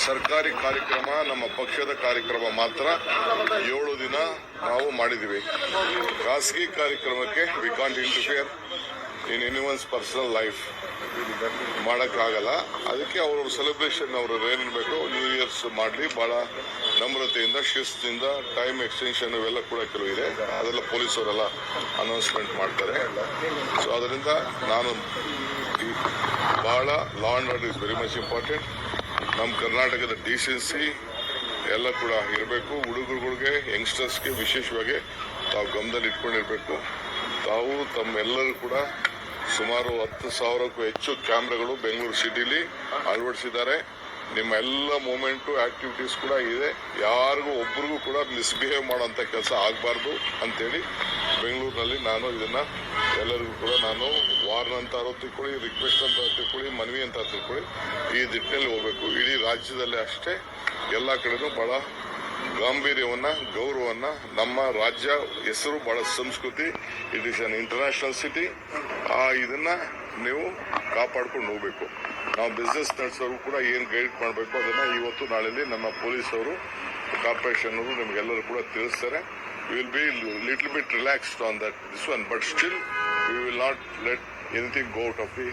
ಸರ್ಕಾರಿ ಕಾರ್ಯಕ್ರಮ, ನಮ್ಮ ಪಕ್ಷದ ಕಾರ್ಯಕ್ರಮ ಮಾತ್ರ 7 ದಿನ ನಾವು ಮಾಡಿದ್ದೀವಿ. ಖಾಸಗಿ ಕಾರ್ಯಕ್ರಮಕ್ಕೆ we can't interfere in anyone's personal life, ಮಾಡೋಕ್ಕಾಗಲ್ಲ. ಅದಕ್ಕೆ ಅವ್ರವ್ರ ಸೆಲೆಬ್ರೇಷನ್ ಅವರು ಏನಿರಬೇಕು, ನ್ಯೂ ಇಯರ್ಸ್ ಮಾಡಲಿ, ಭಾಳ ನಮ್ರತೆಯಿಂದ, ಶಿಸ್ತಿನಿಂದ, ಟೈಮ್ ಎಕ್ಸ್ಟೆನ್ಷನ್ ಇವೆಲ್ಲ ಕೂಡ ಕೆಲವು ಇದೆ. ಅದೆಲ್ಲ ಪೊಲೀಸವರೆಲ್ಲ ಅನೌನ್ಸ್ಮೆಂಟ್ ಮಾಡ್ತಾರೆ. ಸೊ ಅದರಿಂದ ನಾನು ಬಹಳ law and order is very much important. ನಮ್ಮ ಕರ್ನಾಟಕದ ಡಿಸೆನ್ಸಿ ಎಲ್ಲ ಕೂಡ ಇರಬೇಕು. ಹುಡುಗರುಗಳಿಗೆ, ಯಂಗ್ಸ್ಟರ್ಸ್ಗೆ ವಿಶೇಷವಾಗಿ ತಾವು ಗಮನದಲ್ಲಿ ಇಟ್ಕೊಂಡಿರಬೇಕು. ತಾವು ತಮ್ಮೆಲ್ಲರೂ ಕೂಡ ಸುಮಾರು 10,000ಕ್ಕೂ ಹೆಚ್ಚು ಕ್ಯಾಮ್ರಾಗಳು ಬೆಂಗಳೂರು ಸಿಟಿಲಿ ಅಳವಡಿಸಿದ್ದಾರೆ. ನಿಮ್ಮ ಎಲ್ಲ ಮೂಮೆಂಟು, ಆಕ್ಟಿವಿಟೀಸ್ ಕೂಡ ಇದೆ. ಯಾರಿಗೂ ಒಬ್ರಿಗೂ ಕೂಡ ಮಿಸ್ಬಿಹೇವ್ ಮಾಡೋಂಥ ಕೆಲಸ ಆಗಬಾರ್ದು ಅಂತೇಳಿ ಬೆಂಗಳೂರಿನಲ್ಲಿ ನಾನು ಇದನ್ನು ಎಲ್ಲರಿಗೂ ಕೂಡ ನಾನು ವಾರ್ನ್ ಅಂತಾರೋ ತಿಳ್ಕೊಳ್ಳಿ, ರಿಕ್ವೆಸ್ಟ್ ಅಂತ ತಿಳ್ಕೊಳ್ಳಿ, ಮನವಿ ಅಂತ ತಿಳ್ಕೊಳ್ಳಿ, ಈ ದಿಟ್ಟಿನಲ್ಲಿ ಹೋಗಬೇಕು. ಇಡೀ ರಾಜ್ಯದಲ್ಲೇ ಅಷ್ಟೇ ಎಲ್ಲ ಕಡೆನೂ ಭಾಳ ಗಾಂಭೀರ್ಯವನ್ನು, ಗೌರವವನ್ನು, ನಮ್ಮ ರಾಜ್ಯ ಹೆಸರು ಭಾಳ ಸಂಸ್ಕೃತಿ, it is an international city. ಇದನ್ನು ನೀವು ಕಾಪಾಡ್ಕೊಂಡು ಹೋಗಬೇಕು. ನಾವು ಬಿಸ್ನೆಸ್ ನಡೆಸೋರು ಕೂಡ ಏನು ಗೈಡ್ ಮಾಡಬೇಕು ಅದನ್ನು ಇವತ್ತು ನಾಳೆಯಲ್ಲಿ ನಮ್ಮ ಪೊಲೀಸವರು, ಕಾರ್ಪೊರೇಷನ್ ಅವರು ನಿಮಗೆಲ್ಲರೂ ಕೂಡ ತಿಳಿಸ್ತಾರೆ. We will be little bit relaxed on that this one, but still we will not let anything go out of the